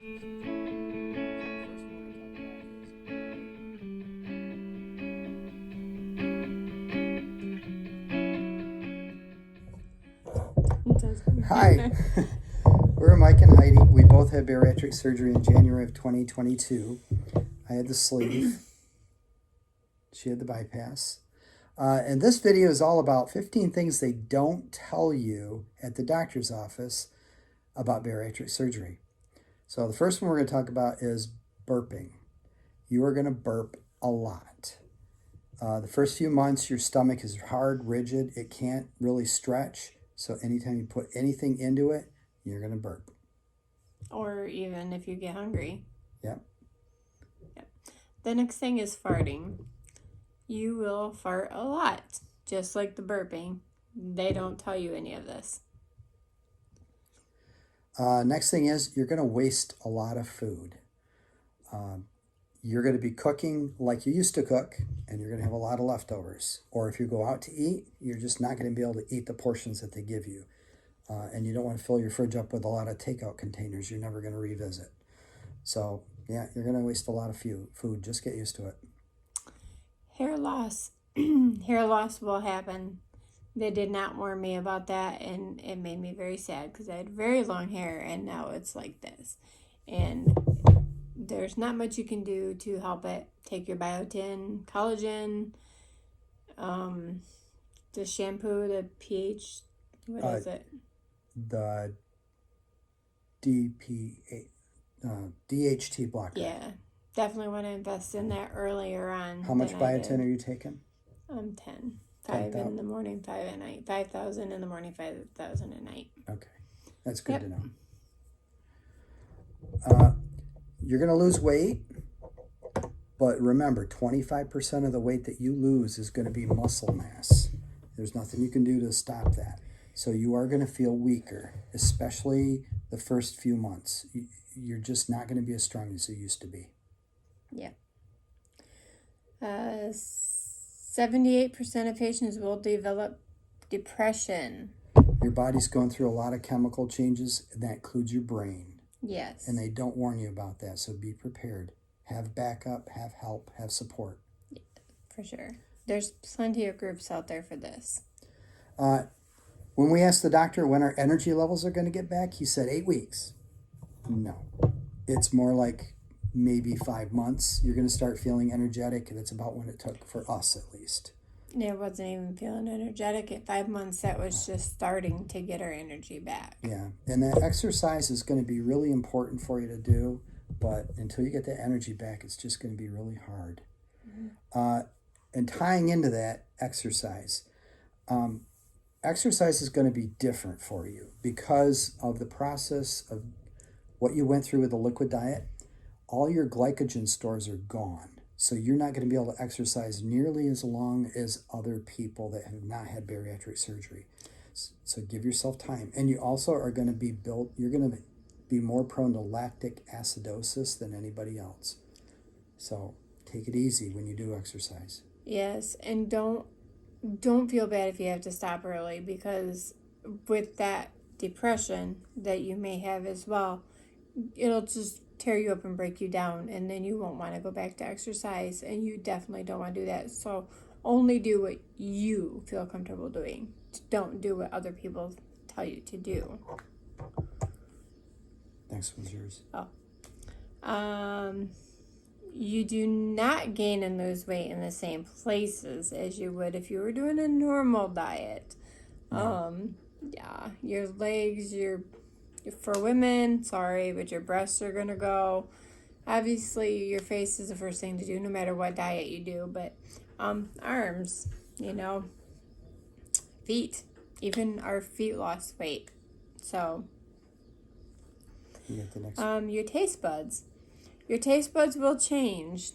Hi, we're Mike and Heidi. We both had bariatric surgery in January of 2022. I had the sleeve. She had the bypass. And this video is all about 15 things they don't tell you at the doctor's office about bariatric surgery. So the first one we're going to talk about is burping. You are going to burp a lot. The first few months, your stomach is hard, rigid. It can't really stretch. So anytime you put anything into it, you're going to burp. Or even if you get hungry. Yep. The next thing is farting. You will fart a lot, just like the burping. They don't tell you any of this. Next thing is you're going to waste a lot of food. You're going to be cooking like you used to cook, and you're going to have a lot of leftovers. Or if you go out to eat, you're just not going to be able to eat the portions that they give you. And you don't want to fill your fridge up with a lot of takeout containers you're never going to revisit. So, yeah, you're going to waste a lot of food. Just get used to it. Hair loss. Hair loss will happen. They did not warn me about that, and it made me very sad because I had very long hair, and now it's like this. And there's not much you can do to help it. Take your biotin, collagen, the shampoo, the pH, what is it? The DHT blocker. Yeah, definitely want to invest in that earlier on. How much biotin are you taking? 10. 5 in the morning, 5 at night. 5,000 in the morning, 5,000 at night. Okay, that's good to know. You're going to lose weight, but remember, 25% of the weight that you lose is going to be muscle mass. There's nothing you can do to stop that. So you are going to feel weaker, especially the first few months. You're just not going to be as strong as you used to be. Yeah. 78% of patients will develop depression. Your body's going through a lot of chemical changes, and that includes your brain. Yes. And they don't warn you about that, so be prepared. Have backup, have help, have support. Yeah, for sure. There's plenty of groups out there for this. When we asked the doctor when our energy levels are going to get back, he said 8 weeks. No. It's more like maybe 5 months. You're going to start feeling energetic, and that's about when it took for us, at least. Yeah, I wasn't even feeling energetic at 5 months. That was just starting to get our energy back. Yeah, and that exercise is going to be really important for you to do, but until you get that energy back, it's just going to be really hard. Mm-hmm. And tying into that, exercise. Exercise is going to be different for you because of the process of what you went through with the liquid diet. All your glycogen stores are gone. So you're not going to be able to exercise nearly as long as other people that have not had bariatric surgery. So give yourself time. And you also are going to be you're going to be more prone to lactic acidosis than anybody else. So take it easy when you do exercise. Yes, and don't feel bad if you have to stop early, because with that depression that you may have as well, it'll just tear you up and break you down, and then you won't want to go back to exercise, and you definitely don't want to do that. So only do what you feel comfortable doing. Don't do what other people tell you to do. Next one's yours. You do not gain and lose weight in the same places as you would if you were doing a normal diet. No. Yeah, your legs, for women, sorry, but your breasts are going to go. Obviously, your face is the first thing to do, no matter what diet you do. But arms, feet, even our feet lost weight. So, You get the next your taste buds. Your taste buds will change.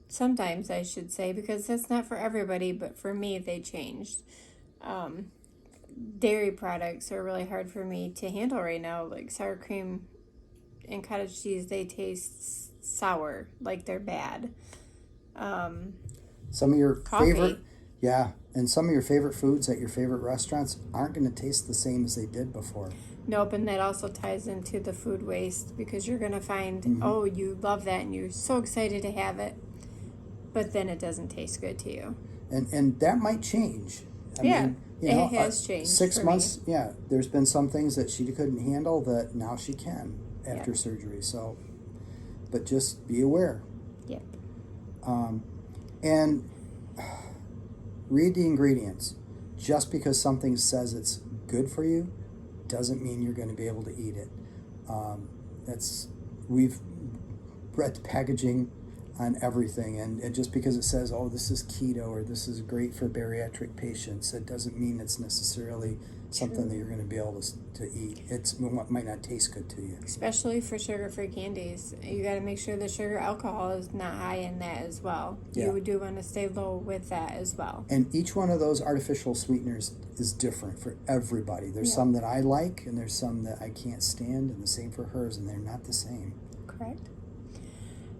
Sometimes, I should say, because that's not for everybody, but for me, they changed. Dairy products are really hard for me to handle right now, like sour cream and cottage cheese. They taste sour, like they're bad. Some of your Coffee. favorite, and some of your favorite foods at your favorite restaurants aren't going to taste the same as they did before. Nope, and that also ties into the food waste because you're going to find, Mhm. oh, you love that and you're so excited to have it, but then it doesn't taste good to you. And that might change. I Yeah, mean, it has changed 6 for months. me. Yeah, there's been some things that she couldn't handle that now she can after Yep. surgery. So, but just be aware. Yep. And read the ingredients. Just because something says it's good for you doesn't mean you're going to be able to eat it. We've read the packaging on everything, and just because it says, oh, this is keto or this is great for bariatric patients, it doesn't mean it's necessarily something that you're going to be able to eat. It might not taste good to you. Especially for sugar-free candies. You got to make sure the sugar alcohol is not high in that as well. Yeah. You do want to stay low with that as well. And each one of those artificial sweeteners is different for everybody. There's some that I like, and there's some that I can't stand, and the same for hers, and they're not the same. Correct.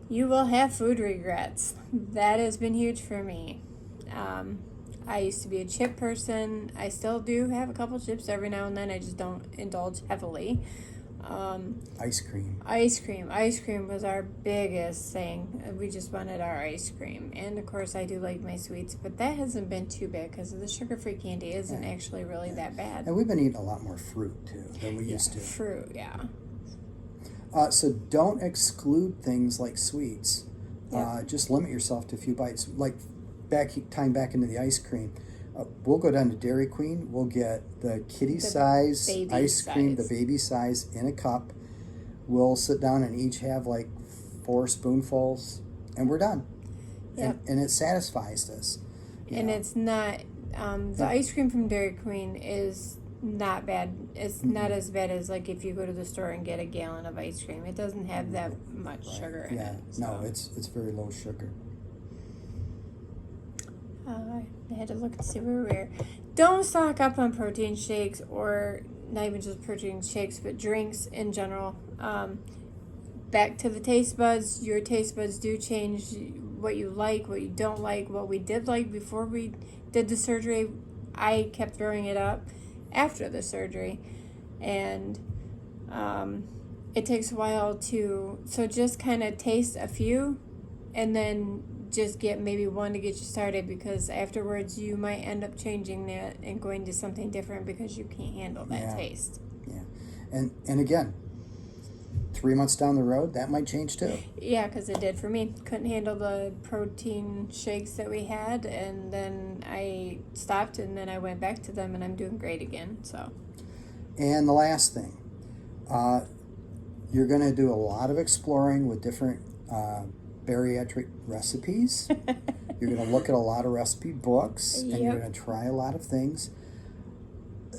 You will have food regrets. That has been huge for me. I used to be a chip person. I still do have a couple chips every now and then. I just don't indulge heavily. Ice cream. Ice cream was our biggest thing. We just wanted our ice cream. And of course I do like my sweets, but that hasn't been too bad because the sugar-free candy isn't actually really that bad. And we've been eating a lot more fruit too than we used to. Fruit, yeah. So don't exclude things like sweets. Yep. Just limit yourself to a few bites. Like tying back into the ice cream. We'll go down to Dairy Queen. We'll get the kitty size baby ice cream, size. the baby size, in a cup. We'll sit down and each have like 4 spoonfuls, and we're done. Yep. And it satisfies us. And it's not, the ice cream from Dairy Queen is not bad. It's not as bad as like if you go to the store and get a gallon of ice cream. It doesn't have that much sugar in it. No, it's very low sugar. I had to look to see where we were. Don't stock up on protein shakes, or not even just protein shakes, but drinks in general. Back to the taste buds. Your taste buds do change. What you like, what you don't like. What we did like before we did the surgery, I kept throwing it up after the surgery, and it takes a while so just kind of taste a few, and then just get maybe one to get you started, because afterwards you might end up changing that and going to something different because you can't handle that taste. Yeah. And again, 3 months down the road, that might change too. Yeah, because it did for me. Couldn't handle the protein shakes that we had, and then I stopped, and then I went back to them, and I'm doing great again. So. And the last thing, you're going to do a lot of exploring with different bariatric recipes. You're going to look at a lot of recipe books, and you're going to try a lot of things.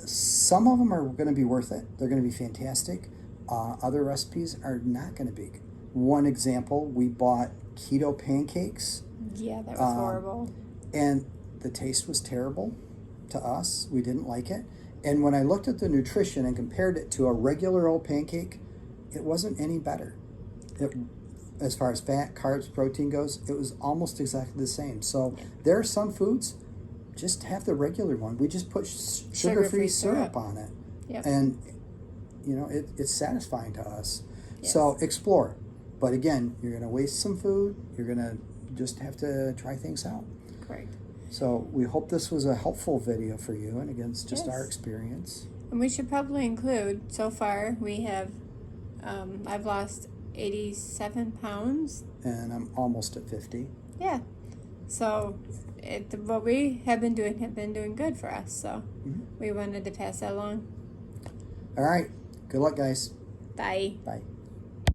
Some of them are going to be worth it. They're going to be fantastic. Other recipes are not going to be. One example, we bought keto pancakes. Yeah, that was horrible. And the taste was terrible to us. We didn't like it. And when I looked at the nutrition and compared it to a regular old pancake, it wasn't any better. As far as fat, carbs, protein goes, it was almost exactly the same. So there are some foods, just have the regular one. We just put sugar-free syrup on it. Yep. And, it's satisfying to us. Yes. So explore. But again, you're going to waste some food. You're going to just have to try things out. Correct. So we hope this was a helpful video for you. And again, it's just our experience. And we should probably include, so far, we have, I've lost 87 pounds. And I'm almost at 50. Yeah. So what we have been doing good for us. So we wanted to pass that along. All right. Good luck, guys. Bye. Bye.